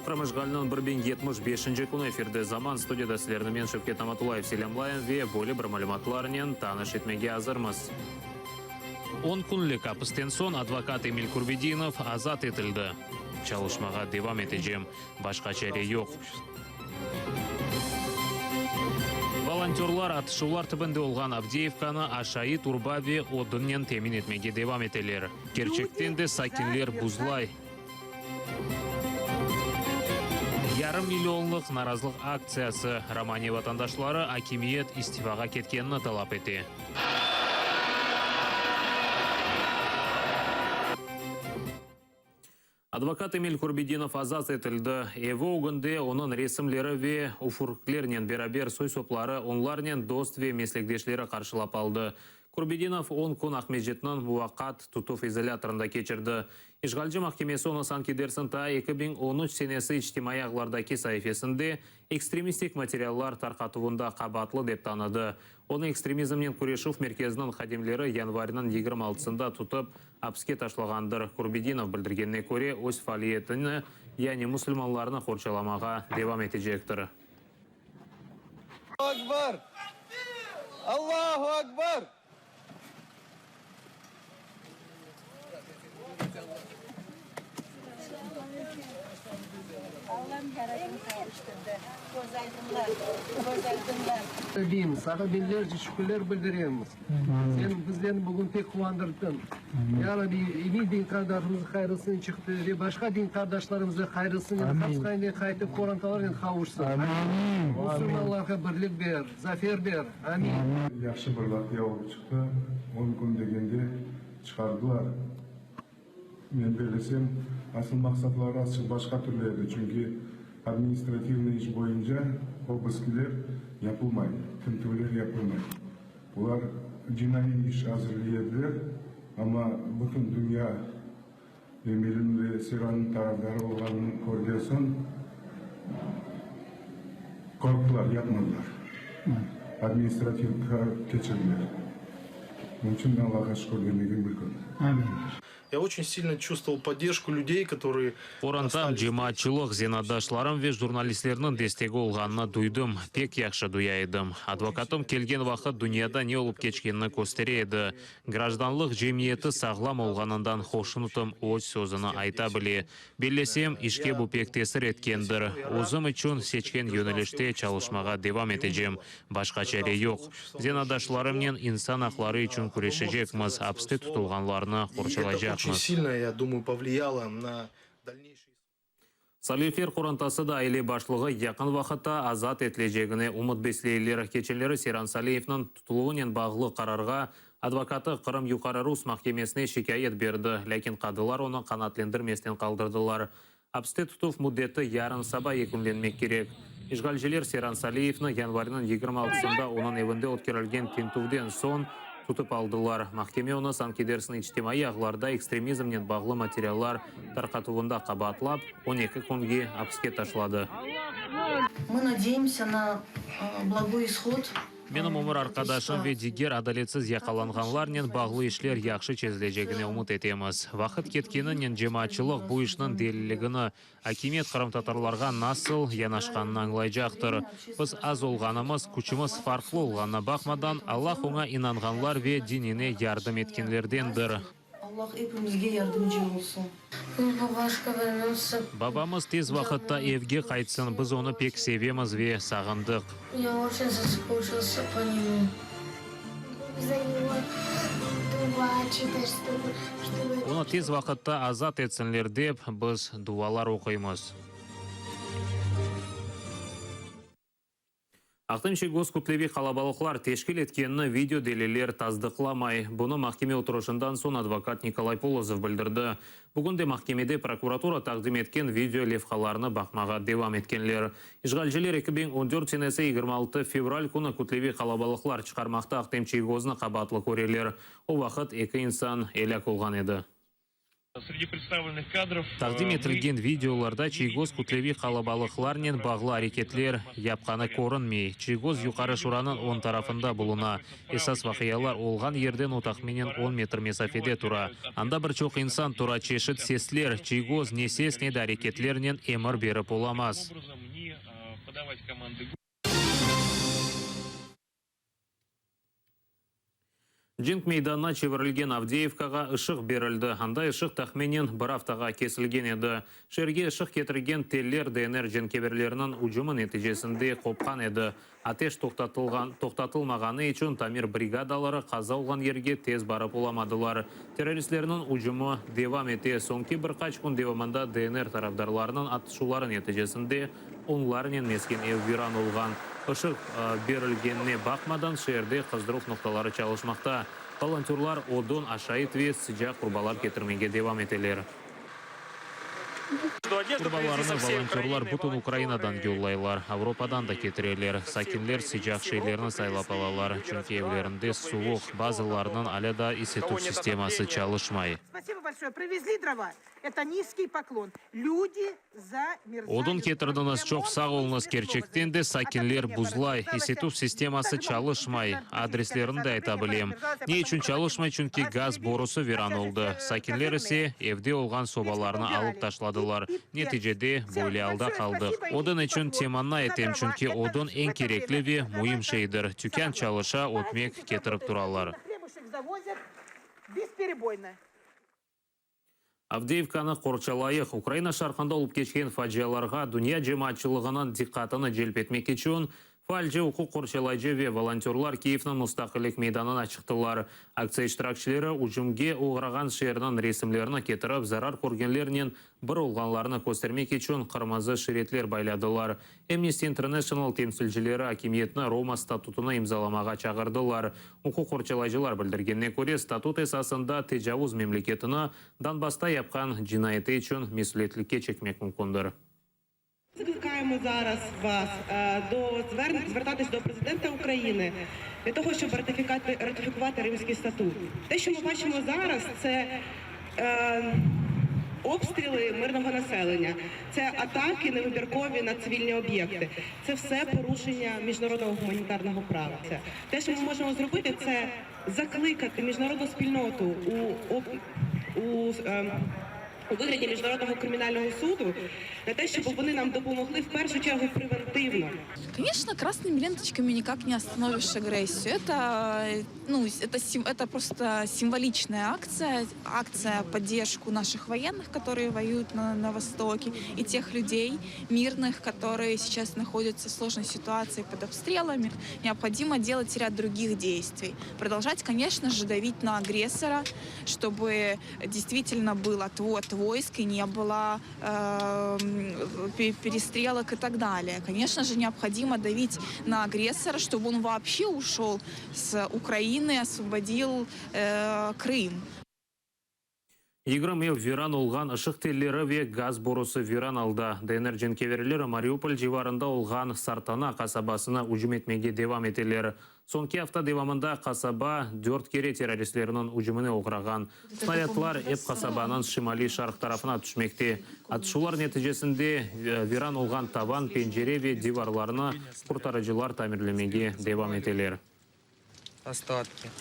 Ақырым ышғалынан 1075-ші күн эфирді заман студияда сілерді мен Шевкет Аматулаев селемлайын ве бөлі бір мәліматларынан таныш етмеге азырмыз. 10 күнлік апыстен сон адвокат Эмиль Курбединов азат етілді. Çalışmaға devam eteceğim. Başka çare yok. Волонтерлар атышулар түбінде олған Авдеевканы Ашайы, Турба ве Одыннен темин етмеге devam етелер. Керчектен де сакинлер Бузлай. Ярым миллионлық наразылық акциясы Романия ватандашлары акимиет истифаға кеткенін талап еті. Адвокат Эмиль Курбединов азат етілді. Эві оғынды оның ресімлері ве уфурклерінен берабер сой-соплары онларнен дост ве меслікдешлері қаршылап алды. Курбединов 10 күн Ахмеджетнің муақат тұтуф изоляторында кечірді. Ишғалжы махкемесі оны санкедерсінта 2013 сенесі іштимай ағлардаки сайфесінде экстремистик материаллар тарқатуында қабатлы деп таныды. Оны экстремизмнен Курешев меркезінің қадемлері январының 26-сында тұтып апске ташлағандыр. Курбединов білдіргеніне көре өз фалиетіні, яғни мұсылманларыны қоршаламаға девам етежектір. Акбар! Аллаху Акбар! Allah'ım yaradığını kavuşturdu. Göz aydınlar. Diyeyim, sana binlerce şükürler bildiremiz. Sen bizden bugün pek kuvandırdın. Ya Rabbi, iyi din kardeşimize hayrısını çıktı ve başka din kardeşlerimize hayrısını hapskayında kayıtıp korantalarla kavuşsun. Müslümanlara birlik ver, zafer ver. Amin. Yaxşı bir latya olub çıktı. 10 gün degende çıkardılar. Ben belesem, asıl maksatları açık başka türlüydü. Çünkü administrativni iş boyunca obıskiler yapılmaydı. Tintuvler yapılmaydı. Bunlar cinayi iş hazırlayabilir ama bütün dünya Emir'in ve Siran'ın taraftarı olanını koruyorsun. Korktular, yapmadılar. Administratif geçirdiler. Onun için Allah'a şükür demegin bir gün. Amin. Я очень сильно чувствовал поддержку людей, которые... Орантам жематчылық зенадашларым ве журналистлерінің дестегі олғанына дуйдым, пек яқшы дуя едім. Адвокатым келген вақыт дүнияда не олып кечкенini көстереді. Гражданлық жемиеті сағлам олғанындан хошынытым өз сөзіні айта біле. Белесем, ішке бұл пек тесір еткендір. Өзім үшін сечкен yönelişte çalışmaға девам етежем. Başka çare yok. Зенадашларымнен инсан ақлары үшін күрешежекміз. Апсты тұтылғанларына қоршалайжақ. Очень сильно, я думаю, повлияло на дальнейший... Салифер Құрантасы да айле башлығы яқын вақытта азат етілежегіне ұмыт беслейлері кечелері Серан Салиевнің тұтылуынен бағылы қарарға адвокаты Қырым Юқары Рус махкемесіне шикайет берді, ләкин қадылар оны қанатлендірместен қалдырдылар. Апсте тұтуф мұддеті ярын саба екімленмек керек. Ишғалжелер Серан Салиевны январының 26-сында оның евінде өткерілген тентувден сон тұтып алдылар. Махкеме оны санкедерсінің іштемайы ағларда экстремизмнен бағлы материаллар тарқатуында қабатлап, 12 күнге апске ташлады. Мы надеемся на благой исход. Менің өмір арқадашым ве дигер адалетсіз яқаланғанларнен бағлы ішлер яқшы чезілежегіне ұмыт етеміз. Вақыт кеткенінен жематчылық бұл ішінің делілігіні акимет қырым-татарларға насыл янашқанын аңлайжақтыр. Біз аз олғанымыз, күчіміз фарқлы олғанына бақмадан, Аллах оңа инанғанлар ве диніне ярдым еткенлердендір. Allah hepimizге yardımcı olsun. Бабамыз тез вақытта евге қайтсын, біз оны пек севеміз ве сағындық. Я очень соскучился по нему. Оны тез вақытта азат етсінлер деп, біз дуалар оқимыз. Ақтымши госкутлеви қалабалықлар тешкіл еткеніні видео делелер таздықламай. Бұны махкеме отырышындан сон адвокат Николай Полозов білдірді. Бүгінде махкемеде прокуратура тақдим еткен видео левқаларыны бақмаға девам еткенлер. Ишғалжелер 2014 сенесі 26 февраль күні күтлеви қалабалықлар чықармақты Ақтымши гозны қабатлы көрелер. О вақыт екі инсан елек олған еді. Среди представленных кадров Тaqdim etilgan videolarda Chiygoz kutlevi qalabaliqlarning bağlı hareketler yapqani ko'rinmay, Chiygoz yuqori Shuraning 10 tarafında buluna. Esas vaqiyalar olgan yerden o taxminen 10 metr mesafede tura. Anda bir choq inson tura çeşit sesler, Chiygoz ne ses ne de hareketlerinin emir berib olamaz. образом не подавать команды. Жинг мейданына чевірілген Авдеевкаға ышық берілді. Андай ышық тахменен бір аптаға кесілген еді. Шерге ышық кетірген теллер ДНР женкеберлерінің ұжымы нәтижесінде қопқан еді. Атеш тоқтатылмағаны үшін тамир бригадалары қаза болған ерге тез барып оламадылар. Террористлерінің ұжымы девам ете. Соңки бір қач күн девамында ДНР тараптарларының атышулары нәтижесінде онлармен мескен еввиран олған. Işık berilgenine bakmadan şehirde kızdırık noktaları çalışmakta. Волонтерлар odun aşağıt ve sıcak kurbalar getirmeye devam edeler. Kurbalarını волонтерлар bütün Ukrayna'dan yollaylar, Avrupa'dan da getirirler. Sakinler sıcak şeylerini saylap alalar. Çünkü evlerinde soğuk, bazılarının hala da ısıtım sisteması çalışmay. Спасибо большое. Привезли дрова. Это низкий поклон. Люди замерзают. Odun getirdiniz, çok sağ olunuz. Gerçekten de sakinler buzlay, ısıtım sisteması çalışmay. Adreslerini de aytabileyim. Ne için çalışmay? Çünkü gaz borusu viran oldu. Sakinler ise evde olgan sobalarını alıp taşladılar. Neticede böyle alda kaldık. Odun için temanna etem, çünkü odun en gerekli ve mühim şeydir. Tüken çalışa otmek getirip durarlar. Хлебушек завозят бесперебойно. Авдеевканы қорчалайық. Украина шарқында олып кешкен фажияларға дүния жематшылығының диққатыны желп етмек үшін фальжи оқу қорчалайжы ве волонтерлар Киевнің мұстақылық мейданына шықтылар. Акция iştirakçылары ұжымге оғыраған шерінің ресімлеріні кетіріп, зарар көргенлерінен бір олғанларыны көстермек үшін қырмызы шеретлер байладылар. Amnesty International темсілжілері акимиетіні Рома статутына имзаламаға чағырдылар. Оқу қорчалайжылар білдіргенне көре статут есасында тежавуз мемлекетіні Донбаста япқан жинайеті үшін месулетлікке чекмек мүмкіндір. Закликаємо зараз вас звертатись до президента України для того, щоб ратифікувати Римський статут. Те, що ми бачимо зараз, це обстріли мирного населення, це атаки невибіркові на цивільні об'єкти. Це все порушення міжнародного гуманітарного права. Те, що ми можемо зробити, це закликати міжнародну спільноту у вигляді Міжнародного кримінального суду на те, щоб вони нам допомогли в першу чергу превентивно. Конечно, красными ленточками никак не остановишь агрессию. Это просто символичная акция поддержку наших военных, которые воюют на Востоке, и тех людей мирных, которые сейчас находятся в сложной ситуации под обстрелами. Необходимо делать ряд других действий. Продолжать, конечно же, давить на агрессора, чтобы действительно был отвод войск и не было перестрелок и так далее. Конечно же, необходимо давить на агрессора, чтобы он вообще ушел с Украины, освободил Крым. Играм ев виран олған ышық теллері ве газ борусы виран алды. ДНР женкеверлері Мариуполь живарында олған Сартана қасабасына ұжым етмеге девам етелер. Сонки авто девамында қасаба 4 кере террористлерінің ұжымыны оғыраған. Снарядтар Эп қасабанын шимали шарқ тарафына түшмекте. Атышулар нәтижесінде виран олған табан, пенжере ве диварларына құртарыжылар тамирлемеге девам етелер. Остатки.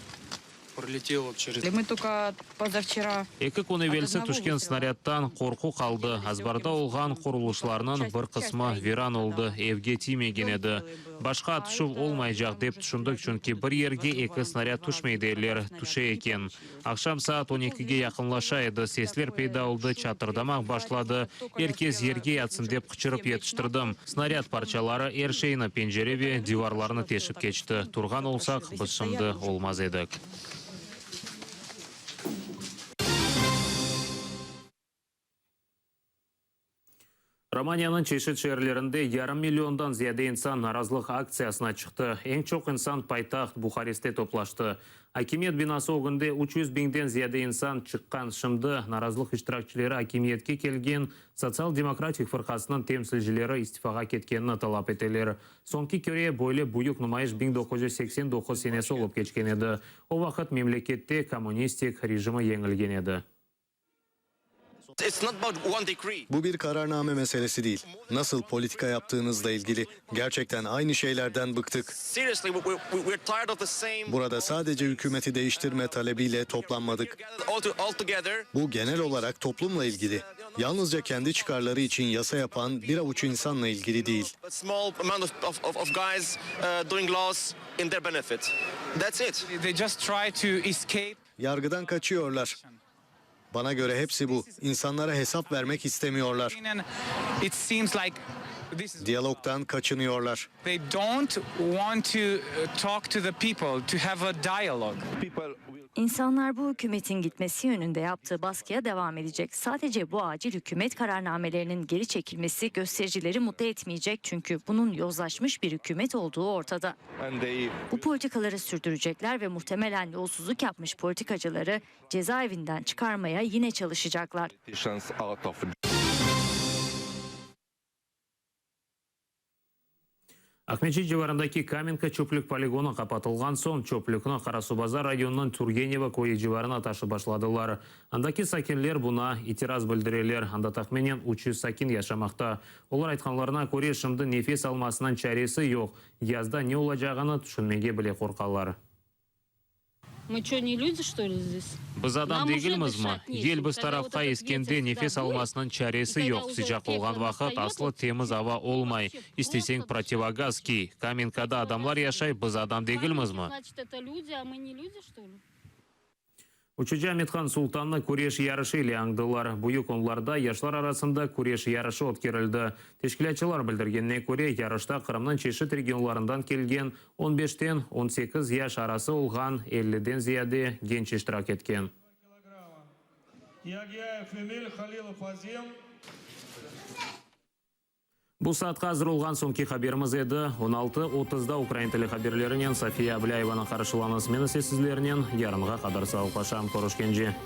Пролетело через... Мы только позавчера... Екі күні велсі түшкен снарядтан қорқу қалды. Азбарда олған құрылышларынан бір қысмы виран олды, евге тимеген еді. Башқа атышу олмай жақ деп түшіндік, чүнки бір ерге екі снаряд түшмейдерлер, түше екен. Ақшам саат 12-ге яқынлаша еді, сеслер пейда олды, чатырдамақ башлады. Еркез ерге ятсын деп қычырып етіштірдім. Снаряд парчалары ершейіні пенжереве диварларыны тешіп кечті. Тұрған олсақ, біз шымды олмаз едік. Романияның чешет шерлерінде 5,5 миллиондан зияде инсан наразылық акциясына шықты. Ең чоқ инсан пайтаxt Бухаресте топлашты. Акимет бинасы оғынде 300 биңден зияде инсан шыққан шымды наразылық iştirakçылары акиметке келген социал-демократик фырқасының темсілжілері истифаға кеткенін талап етелер. Сонки көре бойлы бұйық нұмайыш 1989 сенесі олып кечкен еді. О вақыт мемлекетте коммунистик режимі еңілген еді. Bu bir kararname meselesi değil. Nasıl politika yaptığınızla ilgili. Gerçekten aynı şeylerden bıktık. Burada sadece hükümeti değiştirme talebiyle toplanmadık. Bu genel olarak toplumla ilgili. Yalnızca kendi çıkarları için yasa yapan bir avuç insanla ilgili değil. Yargıdan kaçıyorlar. Bana göre hepsi bu. İnsanlara hesap vermek istemiyorlar. Diyalogdan kaçınıyorlar. İnsanlar bu hükümetin gitmesi yönünde yaptığı baskıya devam edecek. Sadece bu acil hükümet kararnamelerinin geri çekilmesi göstericileri mutlu etmeyecek. Çünkü bunun yozlaşmış bir hükümet olduğu ortada. Bu politikaları sürdürecekler ve muhtemelen yolsuzluk yapmış politikacıları cezaevinden çıkarmaya yine çalışacaklar. Акмечи жеварындaki Каменка чөплік полигоны қапатылған соң, чөплікні Қарасубазар районының Тургенева койы жеварына ташы башладылар. Андаки сакинлер бұна итираз білдірелер. Анда тақменен 300 сакин яшамақта. Олар айтқанларына көре шымды нефес алмасынан чаресі yok. Язда не olacağını düşünmege біле қорқалар. Мы что, не люди, что ли, здесь? Biz adam değilmiz mi? Ел biz tarafqa eskende nefes almasının çaresi yok. Sıcak olgan vakit aslı temiz hava olmay. İsteseng protivagaz ki. Kamenkada adamlar yaşay, biz adam değilmiz mi? Значит, это люди, а мы не люди, что ли? Учучы Аметхан Султанны күреш ярышы ile аңдылар. Бұйы онларда яшлар арасында күреш ярышы өткерілді. Тешкілетчілер білдіргенне көре ярышта Қырымның чешет регионларынан келген 15-тен 18 яш арасы олған 50-ден зияде генч иштирак еткен. Bu saatga hazır olgan sonki haberimiz edi. 16:30'da Ukrayna tili haberlerinden Safiya Ablayeva'nın karşılanan smena sessizlerinden yarınga kadar sağlıklaşam. Görüşkенче.